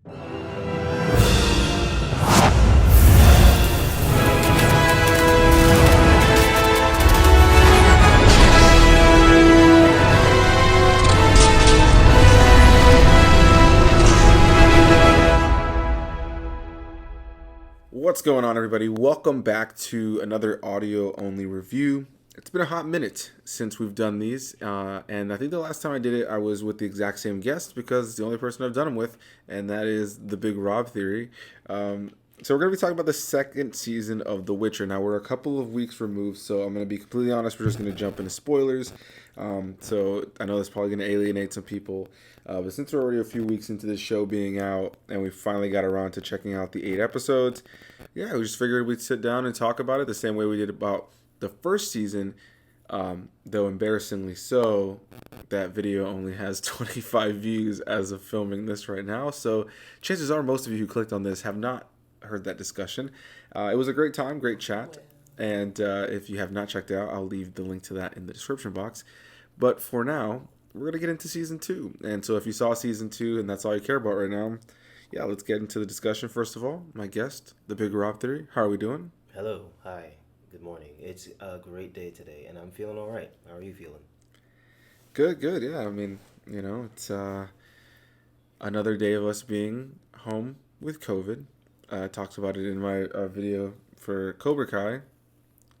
What's going on, everybody? Welcome back to another audio-only review. It's been a hot minute since we've done these, and I think the last time I did it, I was with the exact same guest because it's the only person I've done them with, and that is the Big Rob Theory. So we're going to be talking about the second season of The Witcher. Now, we're a couple of weeks removed, so I'm going to be completely honest. We're just going to jump into spoilers. So I know that's probably going to alienate some people. But since we're already a few weeks into this show being out, and we finally got around to checking out the 8 episodes, we just figured we'd sit down and talk about it the same way we did about the first season. Though embarrassingly so, that video only has 25 views as of filming this right now. So chances are most of you who clicked on this have not heard that discussion. It was a great time, great chat. And if you have not checked it out, I'll leave the link to that in the description box. But for now, we're going to get into Season 2. And so if you saw Season 2 and that's all you care about right now, let's get into the discussion. First of all, my guest, the Big Rob Theory. How are we doing? Hello. Hi. Good morning. It's a great day today, and I'm feeling all right. How are you feeling? Good. Yeah, I mean, it's another day of us being home with COVID. I talked about it in my video for Cobra Kai.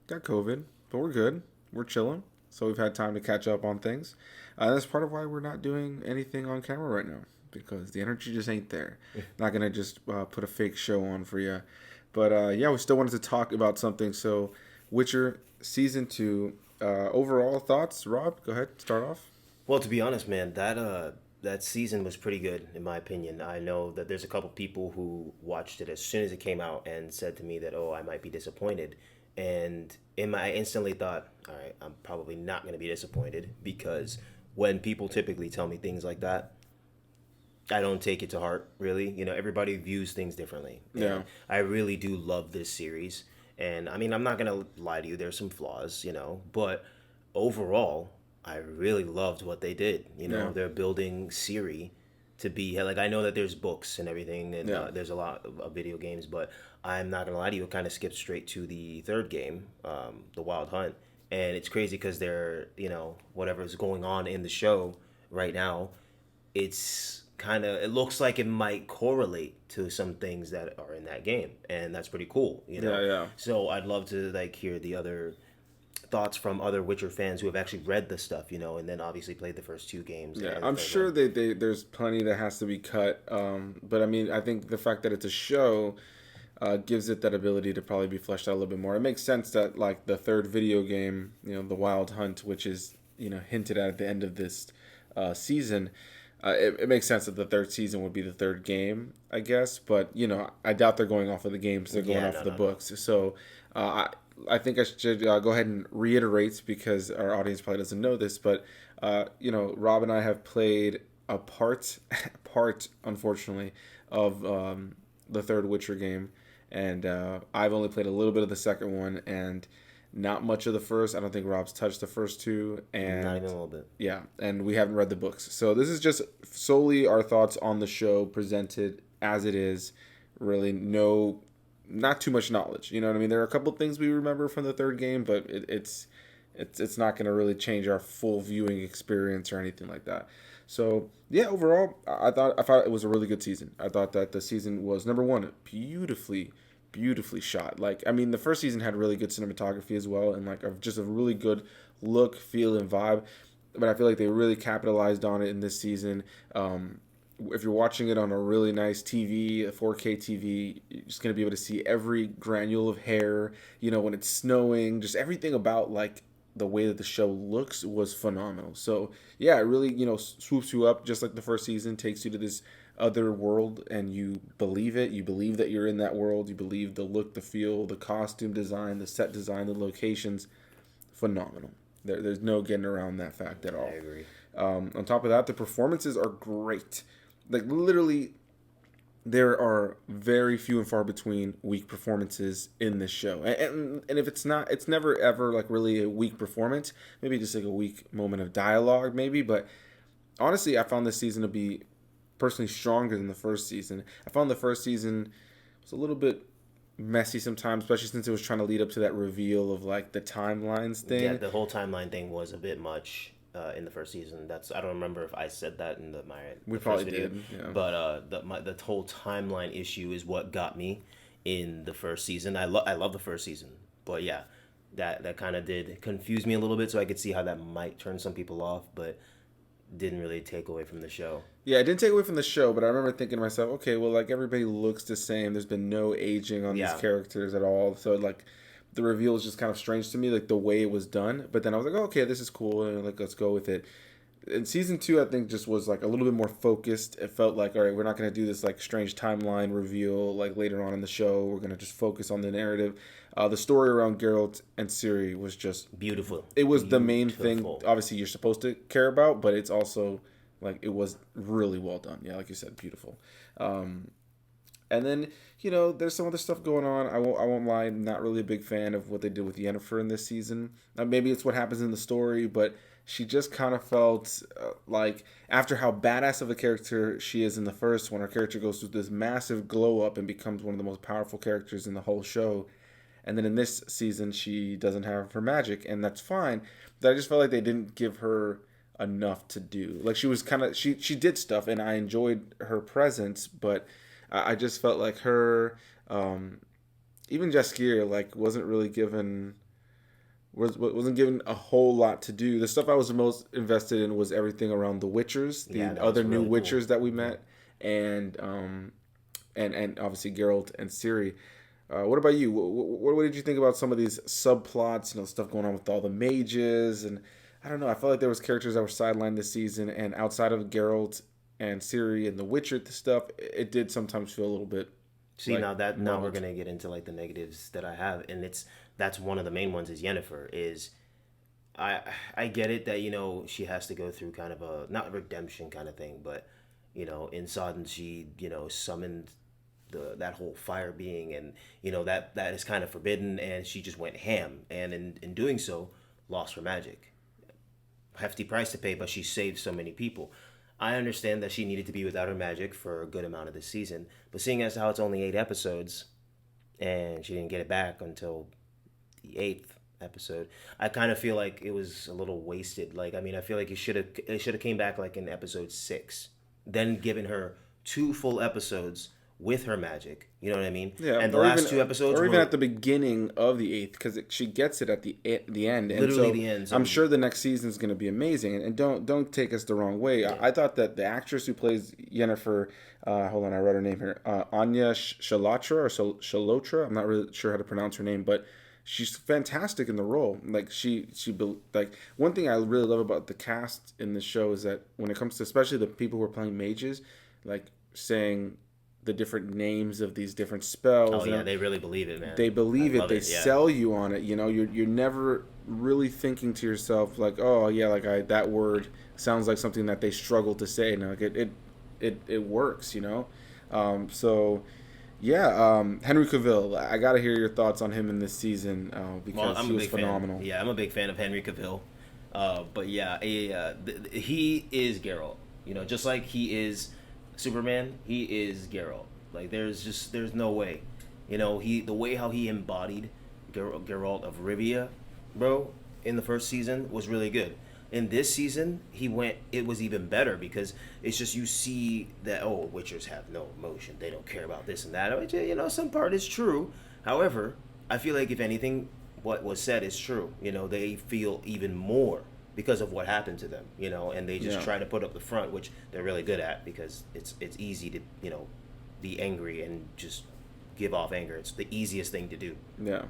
Got COVID, but we're good. We're chilling. So we've had time to catch up on things. That's part of why we're not doing anything on camera right now, because the energy just ain't there. Not going to just put a fake show on for you. But we still wanted to talk about something. So Witcher Season 2, overall thoughts? Rob, go ahead, start off. Well, to be honest, man, that season was pretty good, in my opinion. I know that there's a couple people who watched it as soon as it came out and said to me that, I might be disappointed. And I instantly thought, all right, I'm probably not going to be disappointed, because when people typically tell me things like that, I don't take it to heart, really. Everybody views things differently. Yeah. And I really do love this series. And, I mean, I'm not going to lie to you. There's some flaws, But overall, I really loved what they did. They're building Ciri to be... Like, I know that there's books and everything, and there's a lot of video games, but I'm not going to lie to you. It kind of skipped straight to the third game, The Wild Hunt. And it's crazy because they're, whatever's going on in the show right now, it looks like it might correlate to some things that are in that game, and that's pretty cool, Yeah. So I'd love to hear the other thoughts from other Witcher fans who have actually read the stuff, and then obviously played the first 2 games. Yeah, I'm sure there's plenty that has to be cut, but I mean, I think the fact that it's a show gives it that ability to probably be fleshed out a little bit more. It makes sense that like the third video game, The Wild Hunt, which is hinted at the end of this season. It makes sense that the third season would be the third game, I guess. But, I doubt they're going off of the games. They're going off of the books. No. So I think I should go ahead and reiterate, because our audience probably doesn't know this. But, Rob and I have played a part, unfortunately, of the third Witcher game. And I've only played a little bit of the second one, and not much of the first. I don't think Rob's touched the first 2. And not even a little bit. Yeah, and we haven't read the books. So this is just solely our thoughts on the show presented as it is. Really not too much knowledge. You know what I mean? There are a couple of things we remember from the third game, but it's not going to really change our full viewing experience or anything like that. So, overall, I thought it was a really good season. I thought that the season was, number one, beautifully shot. Like, I mean, the first season had really good cinematography as well, and like just a really good look, feel, and vibe. But I feel like they really capitalized on it in this season. If you're watching it on a really nice TV, a 4K TV, you're just gonna be able to see every granule of hair. When it's snowing, just everything about like the way that the show looks was phenomenal. So it really swoops you up just like the first season, takes you to this other world, and you believe it. You believe that you're in that world. You believe the look, the feel, the costume design, the set design, the locations. Phenomenal. There's no getting around that fact at all. I agree. On top of that, the performances are great. Like, literally, there are very few and far between weak performances in this show. And if it's not, it's never ever like really a weak performance. Maybe just like a weak moment of dialogue, maybe. But honestly, I found this season to be personally stronger than the first season. I found the first season was a little bit messy sometimes, especially since it was trying to lead up to that reveal of like the timelines thing. Yeah, the whole timeline thing was a bit much in the first season. I don't remember if I said that in We the probably first video, did, yeah. but the whole timeline issue is what got me in the first season. I love the first season, but yeah, that kind of did confuse me a little bit. So I could see how that might turn some people off, but didn't really take away from the show. Yeah, it didn't take away from the show, but I remember thinking to myself, okay, well, like everybody looks the same. There's been no aging on these characters at all, so like the reveal is just kind of strange to me, like the way it was done. But then I was like, oh, okay, this is cool, and like let's go with it. And season 2, I think, just was like a little bit more focused. It felt like, all right, we're not going to do this like strange timeline reveal like later on in the show. We're going to just focus on the narrative. The story around Geralt and Ciri was just beautiful. It was the main thing. Obviously, you're supposed to care about, but it's also like it was really well done. Yeah, like you said, beautiful. And then, you know, there's some other stuff going on. I won't lie, I'm not really a big fan of what they did with Yennefer in this season. Maybe it's what happens in the story, but she just kind of felt like after how badass of a character she is in the first one, her character goes through this massive glow up and becomes one of the most powerful characters in the whole show. And then in this season, she doesn't have her magic, and that's fine. But I just felt like they didn't give her enough to do. Like she was kind of she did stuff, and I enjoyed her presence, but I just felt like her, even Jaskier, like wasn't really given wasn't given a whole lot to do. The stuff I was the most invested in was everything around the Witchers, the other new really Witchers that we met, and obviously Geralt and Ciri. What about you? What did you think about some of these subplots? You know, stuff going on with all the mages, and I don't know. I felt like there was characters that were sidelined this season, and outside of Geralt and Ciri and the Witcher stuff, it did sometimes feel a little bit. See, like, now we're gonna get into like the negatives that I have, and that's one of the main ones is Yennefer. Is I get it that, you know, she has to go through kind of a not redemption kind of thing, but you know, in Sodden she, you know, summoned that whole fire being, and you know that is kind of forbidden, and she just went ham, and in doing so lost her magic. Hefty price to pay, but she saved so many people. I understand that she needed to be without her magic for a good amount of this season, but seeing as how it's only 8 episodes and she didn't get it back until the 8th episode, I kind of feel like it was a little wasted. Like, I mean, I feel like it should have came back like in episode 6, then given her 2 full episodes with her magic, you know what I mean? Yeah, and the last 2 episodes, or even at the beginning of the 8th, because she gets it at the end. And literally so the end. I'm sure the next season is going to be amazing. And don't take us the wrong way. Yeah. I thought that the actress who plays Yennefer, hold on, I wrote her name here, Anya Chalotra or Chalotra. I'm not really sure how to pronounce her name, but she's fantastic in the role. Like like one thing I really love about the cast in this show is that when it comes to especially the people who are playing mages, like saying the different names of these different spells. Oh yeah, they really believe it, man. They believe it. They sell you on it. You know, you're never really thinking to yourself like, oh yeah, like that word sounds like something that they struggle to say. No, like it works. You know, so yeah, Henry Cavill. I gotta hear your thoughts on him in this season because he was phenomenal. Yeah, I'm a big fan of Henry Cavill. But yeah, he is Geralt. You know, just like he is Superman, he is Geralt. Like there's no way, you know, the way how he embodied Geralt of Rivia, bro, in the first season was really good. In this season, it was even better because it's just you see that Witchers have no emotion, they don't care about this and that. Which, you know, some part is true. However, I feel like if anything, what was said is true. You know, they feel even more because of what happened to them, you know, and they just try to put up the front, which they're really good at because it's easy to, you know, be angry and just give off anger. It's the easiest thing to do. Yeah.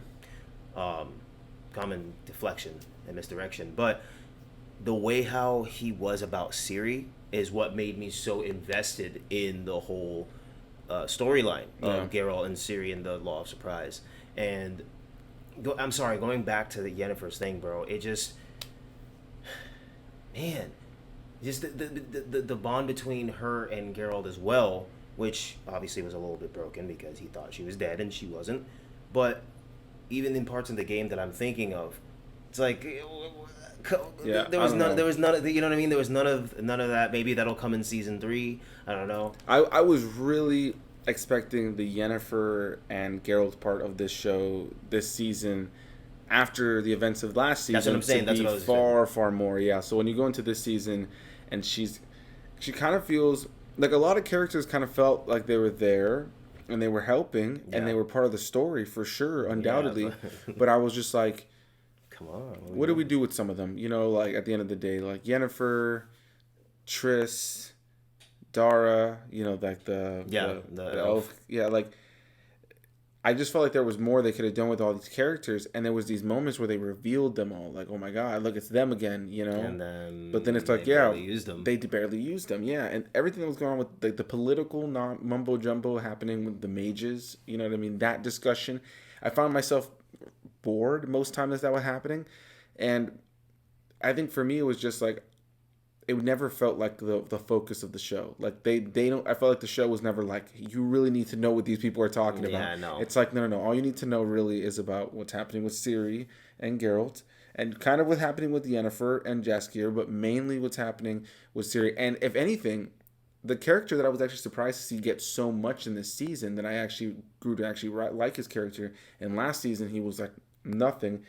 Common deflection and misdirection. But the way how he was about Ciri is what made me so invested in the whole storyline of Geralt and Ciri and the Law of Surprise. And going back to the Yennefer's thing, bro, it just... Man, just the bond between her and Geralt as well, which obviously was a little bit broken because he thought she was dead and she wasn't. But even in parts of the game that I'm thinking of, It's like Yeah, there I was don't none. know. There was none. You know what I mean? There was none of that. Maybe that'll come in season 3. I don't know. I was really expecting the Yennefer and Geralt part of this show this season after the events of last That's what season I'm saying. to That's be what I was far more. Yeah. So when you go into this season and she kind of feels like a lot of characters kind of felt like they were there and they were helping and they Yeah. were part of the story for sure, undoubtedly. Yeah, But I was just like, come on. what do we do with some of them? You know, like at the end of the day, like Yennefer, Triss, Dara, you know, like the elf. Yeah, like I just felt like there was more they could have done with all these characters, and there was these moments where they revealed them all, like, oh my god, look, it's them again, you know. And then, but then it's like, they yeah, barely used them. they barely used them, yeah, and everything that was going on with the political mumbo jumbo happening with the mages, you know what I mean? That discussion, I found myself bored most times as that was happening, and I think for me it was just like it never felt like the focus of the show. Like they don't. I felt like the show was never like you really need to know what these people are talking about. Yeah, no. It's like no. All you need to know really is about what's happening with Ciri and Geralt, and kind of what's happening with Yennefer and Jaskier, but mainly what's happening with Ciri. And if anything, the character that I was actually surprised to see get so much in this season that I actually grew to actually like his character. And last season he was like nothing.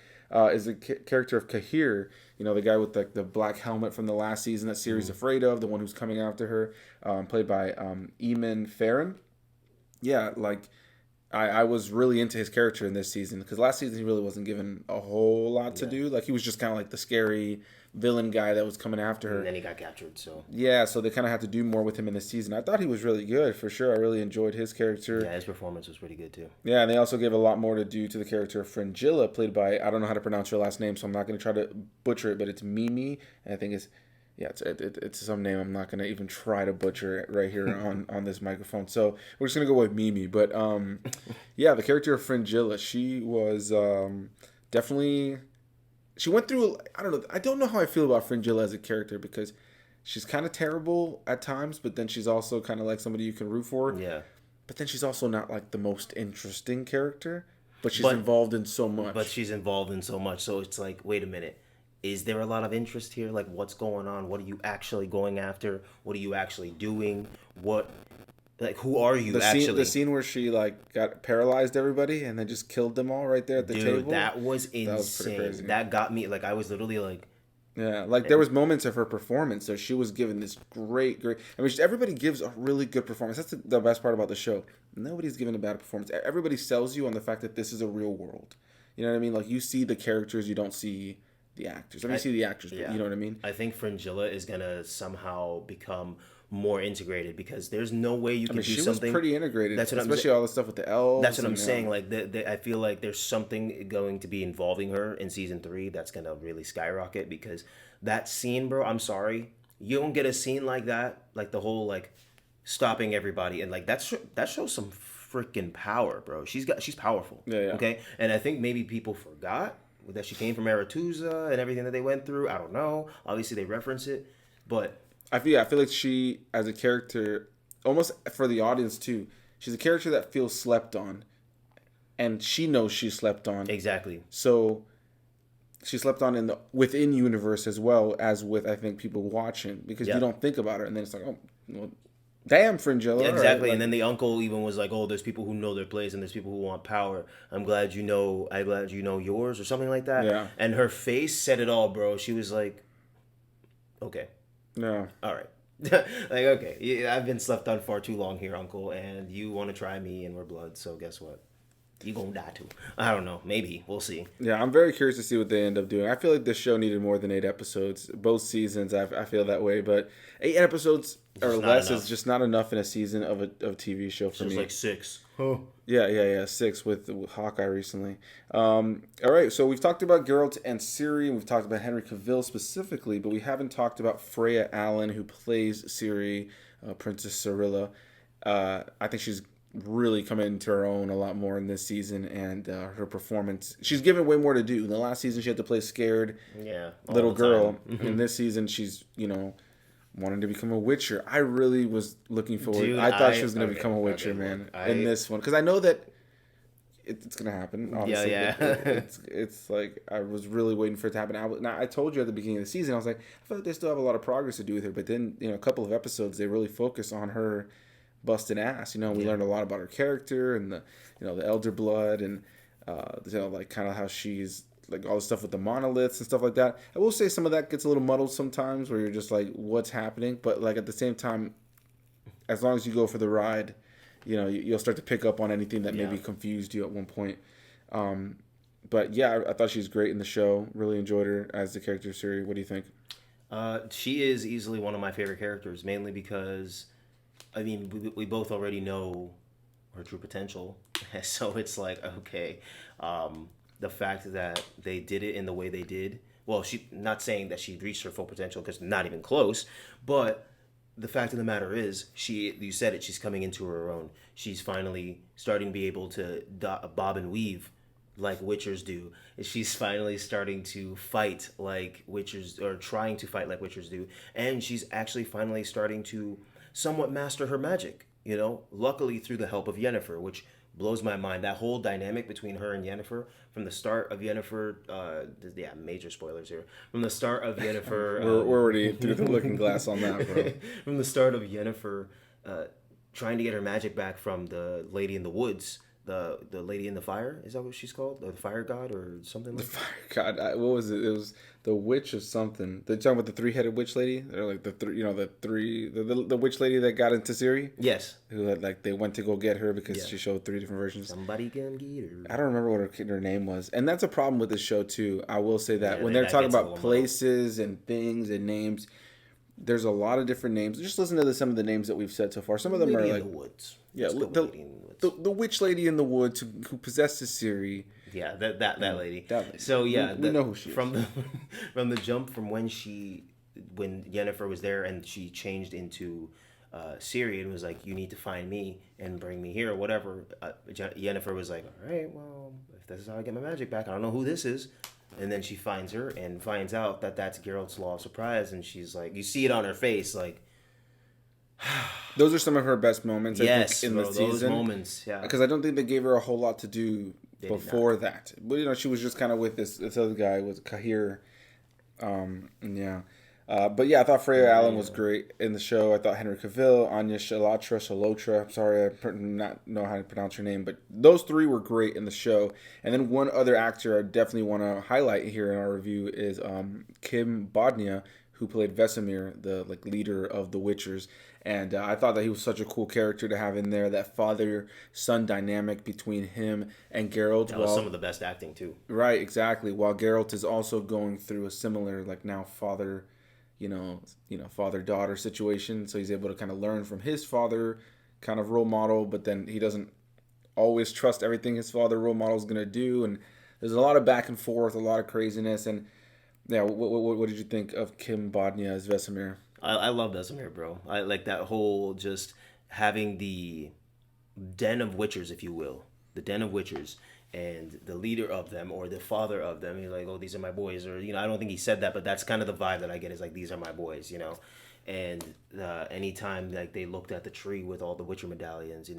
Is the character of Cahir, you know, the guy with the black helmet from the last season that Ciri's afraid of, the one who's coming after her, played by Eamon Farron. Yeah, like I was really into his character in this season because last season he really wasn't given a whole lot to do. Like he was just kind of like the scary villain guy that was coming after her. And then he got captured, so. Yeah, so they kind of had to do more with him in this season. I thought he was really good, for sure. I really enjoyed his character. Yeah, his performance was pretty good, too. Yeah, and they also gave a lot more to do to the character of Fringilla, played by, I don't know how to pronounce her last name, so I'm not going to try to butcher it, but it's Mimi, and I think it's some name I'm not going to even try to butcher it right here on this microphone. So we're just going to go with Mimi. But, yeah, the character of Fringilla, she was definitely... She went through, I don't know how I feel about Fringilla as a character because she's kind of terrible at times, but then she's also kind of like somebody you can root for. Yeah. But then she's also not like the most interesting character, but she's involved in so much. But she's involved in so much, so it's like, wait a minute. Is there a lot of interest here? Like, what's going on? What are you actually going after? What are you actually doing? Who are you actually? The scene where she like got paralyzed everybody and then just killed them all right there at the table. Dude, that was insane. That was pretty crazy. That got me, like, I was literally like... Yeah, like there was moments of her performance, so she was given this great. I mean, everybody gives a really good performance. That's the best part about the show. Nobody's giving a bad performance. Everybody sells you on the fact that this is a real world. You know what I mean? Like you see the characters, you don't see the actors. I mean, you see the actors, but you know what I mean? I think Fringilla is gonna somehow become more integrated because there's no way you can do she something. Was pretty integrated. That's what especially all the stuff with the elves. That's what I'm saying. Like, I feel like there's something going to be involving her in season 3 that's gonna really skyrocket because that scene, bro. I'm sorry, you don't get a scene like that, like the whole like stopping everybody and like that shows some freaking power, bro. She's powerful. Yeah. Okay, and I think maybe people forgot that she came from Aretusa and everything that they went through. I don't know. Obviously, they reference it, but. I feel like she, as a character, almost for the audience too, she's a character that feels slept on, and she knows she's slept on. Exactly. So she slept on in the within universe as well as with I think people watching because you don't think about her, and then it's like, oh, well, damn, Fringilla. Yeah, exactly. Right? And then the uncle even was like, oh, there's people who know their place and there's people who want power. I'm glad you know yours or something like that. Yeah. And her face said it all, bro. She was like, okay. No. All right. Like, okay. Yeah, I've been slept on far too long here, uncle, and you want to try me and we're blood, so guess what? You gonna die too. I don't know. Maybe. We'll see. Yeah, I'm very curious to see what they end up doing. I feel like this show needed more than 8 episodes. Both seasons, I feel that way. But 8 episodes or less is just not enough in a season of a TV show for me. It's like 6. Oh. Yeah. 6 with Hawkeye recently. All right, so we've talked about Geralt and Ciri, and we've talked about Henry Cavill specifically, but we haven't talked about Freya Allan, who plays Ciri, Princess Cirilla. I think she's really coming into her own a lot more in this season, and her performance, she's given way more to do. In the last season she had to play scared little girl. In this season she's wanting to become a witcher. I really was looking forward. I thought she was going to become a witcher, man, in this one, because I know that it's gonna happen. Yeah, Obviously, yeah. it's like I was really waiting for it to happen. Now I told you at the beginning of the season, I was like, I feel like they still have a lot of progress to do with her. But then a couple of episodes they really focus on her busting ass. We learned a lot about her character and the elder blood and like kind of how she's like all the stuff with the monoliths and stuff like that. I will say some of that gets a little muddled sometimes, where you're just like, what's happening? But like at the same time, as long as you go for the ride, you'll start to pick up on anything that maybe confused you at one point. But yeah, I thought she was great in the show. Really enjoyed her as the character, Siri. What do you think? She is easily one of my favorite characters, mainly because, I mean, we both already know her true potential. So it's like, okay, the fact that they did it in the way they did. Well, she not saying that she reached her full potential because not even close, but the fact of the matter is, you said it, she's coming into her own. She's finally starting to be able to bob and weave like Witchers do. She's finally starting to fight like Witchers, or trying to fight like Witchers do. And she's actually finally starting to somewhat master her magic, luckily through the help of Yennefer, which blows my mind. That whole dynamic between her and Yennefer from the start of Yennefer, major spoilers here. From the start of Yennefer, we're already through the looking glass on that, bro. From the start of Yennefer, trying to get her magic back from the lady in the woods, the lady in the fire. Is that what she's called? The fire god or something like that? The fire god. What was it? It was the witch of something. They're talking about the 3-headed witch lady. They're like the witch lady that got into Ciri. Yes. Who had they went to go get her because she showed 3 different versions. Somebody can get her. I don't remember what her name was, and that's a problem with this show too. I will say that when they're talking about places and things and names, there's a lot of different names. Just listen to some of the names that we've said so far. Some of them are like the woods. Yeah, the witch lady in the woods who possesses Ciri. Yeah, that lady. That lady. So yeah, we know who she is. From the jump from when Yennefer was there and she changed into Ciri and was like, you need to find me and bring me here or whatever. Yennefer was like, all right, well, if this is how I get my magic back, I don't know who this is. And then she finds her and finds out that that's Geralt's Law of Surprise, and she's like, you see it on her face, like. Those are some of her best moments, I think, in the season. Those moments, yeah. Because I don't think they gave her a whole lot to do before that. But, she was just kind of with this other guy, with Kahir. But yeah, I thought Freya Allan was great in the show. I thought Henry Cavill, Anya Chalotra. I'm sorry, I not know how to pronounce her name. But those 3 were great in the show. And then one other actor I definitely want to highlight here in our review is Kim Bodnia, who played Vesemir, the leader of the Witchers. And I thought that he was such a cool character to have in there. That father-son dynamic between him and Geralt. That was some of the best acting, too. Right, exactly. While Geralt is also going through a similar, now father, father-daughter situation. So he's able to kind of learn from his father kind of role model, but then he doesn't always trust everything his father role model is going to do. And there's a lot of back and forth, a lot of craziness. And yeah, what did you think of Kim Bodnia as Vesemir? I love Vesemir, bro. I like that whole just having the den of Witchers, if you will. The den of Witchers. And the leader of them, or the father of them, he's like, oh, these are my boys. Or, I don't think he said that, but that's kind of the vibe that I get, is like, these are my boys, And anytime they looked at the tree with all the Witcher medallions,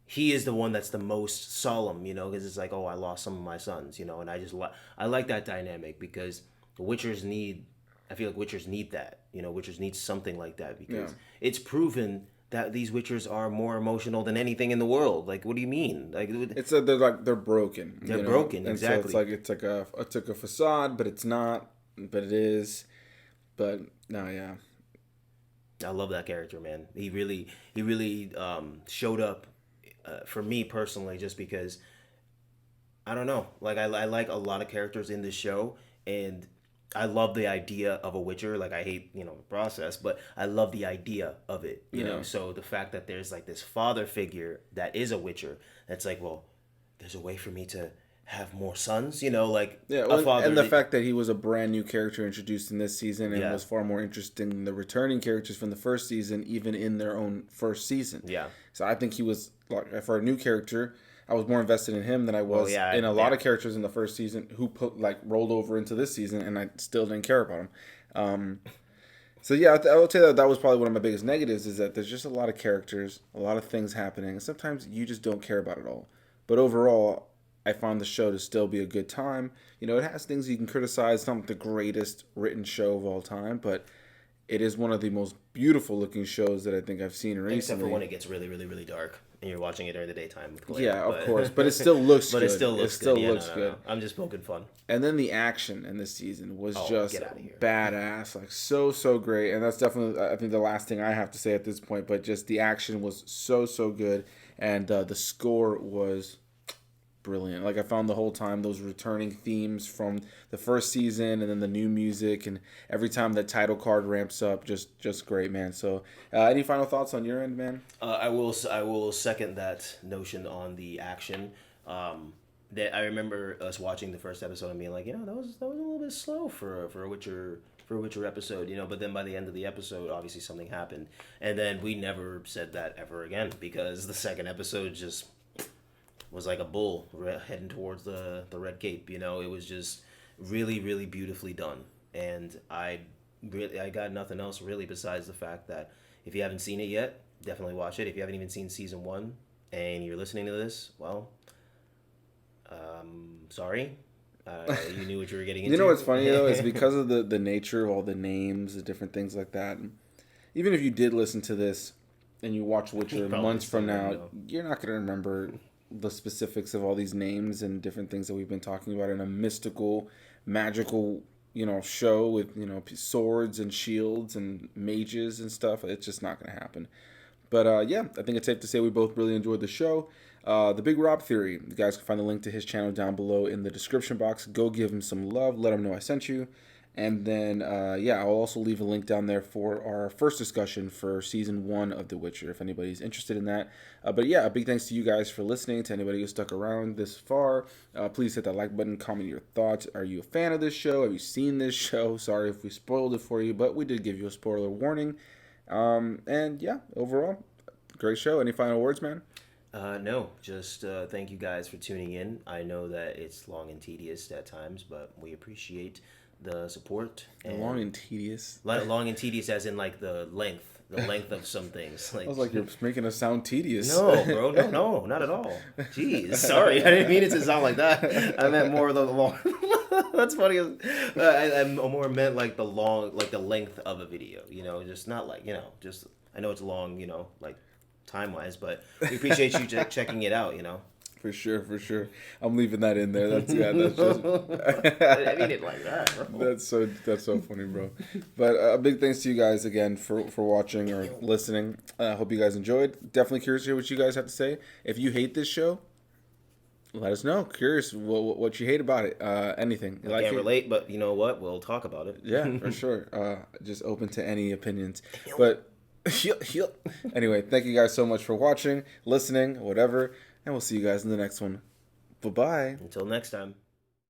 he is the one that's the most solemn, because it's like, oh, I lost some of my sons, and I like that dynamic, because the Witchers I feel like Witchers need that, Witchers need something like that, because it's proven that these Witchers are more emotional than anything in the world. Like, what do you mean? Like, they're broken. They're broken, and exactly. So it's like a facade, but it's not, but it is. But no, yeah. I love that character, man. He really showed up for me personally, just because I don't know. Like, I like a lot of characters in this show, and I love the idea of a Witcher. Like, I hate, the process, but I love the idea of it, you know? So the fact that there's, this father figure that is a Witcher, that's like, well, there's a way for me to have more sons, a father. And the fact that he was a brand new character introduced in this season and was far more interesting than the returning characters from the first season, even in their own first season. Yeah. So I think he was, for a new character, I was more invested in him than I was in a lot of characters in the first season who rolled over into this season, and I still didn't care about him. So yeah, I would say that was probably one of my biggest negatives, is that there's just a lot of characters, a lot of things happening, and sometimes you just don't care about it all. But overall, I found the show to still be a good time. You know, it has things you can criticize. It's not the greatest written show of all time, but it is one of the most beautiful looking shows that I think I've seen recently. Except for when it gets really, really, really dark and you're watching it during the daytime. Yeah, of course. But it still looks good. But it still looks good. Yeah, looks good. I'm just poking fun. And then the action in this season was just get outta here. badass. Like, so great. And that's definitely, I think, the last thing I have to say at this point. But just the action was so good. And the score was brilliant. Like, I found the whole time those returning themes from the first season and then the new music, and every time the title card ramps up, just great, man. So any final thoughts on your end, man? I will second that notion on the action. That I remember us watching the first episode and being like, that was a little bit slow for a Witcher episode, but then by the end of the episode, obviously something happened, and then we never said that ever again, because the second episode just was like a bull heading towards the red cape. It was just really, really beautifully done, and I got nothing else really besides the fact that if you haven't seen it yet, definitely watch it. If you haven't even seen season 1 and you're listening to this, well, sorry. You knew what you were getting into. You know what's funny though is because of the nature of all the names, the different things like that. Even if you did listen to this and you watch Witcher months from now, you're not going to remember the specifics of all these names and different things that we've been talking about in a mystical, magical, show with, swords and shields and mages and stuff. It's just not going to happen. But yeah, I think it's safe to say we both really enjoyed the show. The Big Rob Theory. You guys can find the link to his channel down below in the description box. Go give him some love. Let him know I sent you. And then, I'll also leave a link down there for our first discussion for Season 1 of The Witcher, if anybody's interested in that. But yeah, a big thanks to you guys for listening. To anybody who stuck around this far, please hit that like button, comment your thoughts. Are you a fan of this show? Have you seen this show? Sorry if we spoiled it for you, but we did give you a spoiler warning. And yeah, overall, great show. Any final words, man? No, just thank you guys for tuning in. I know that it's long and tedious at times, but we appreciate the support. And long and tedious? Long and tedious as in like the length of some things. Like, I was like, you're making us sound tedious. No, bro, no, not at all. Jeez, sorry, I didn't mean it to sound like that. I meant more of the long. That's funny. I more meant like the long, like the length of a video. Just not like just. I know it's long, like time-wise, but we appreciate you checking it out. For sure. I'm leaving that in there. That's just. I mean it like that, bro. That's so funny, bro. But a big thanks to you guys again for watching or listening. I hope you guys enjoyed. Definitely curious to hear what you guys have to say. If you hate this show, let us know. Curious what you hate about it. Anything. I can't relate, but you know what? We'll talk about it. Yeah, for sure. Just open to any opinions. But anyway, thank you guys so much for watching, listening, whatever. And we'll see you guys in the next one. Bye-bye. Until next time.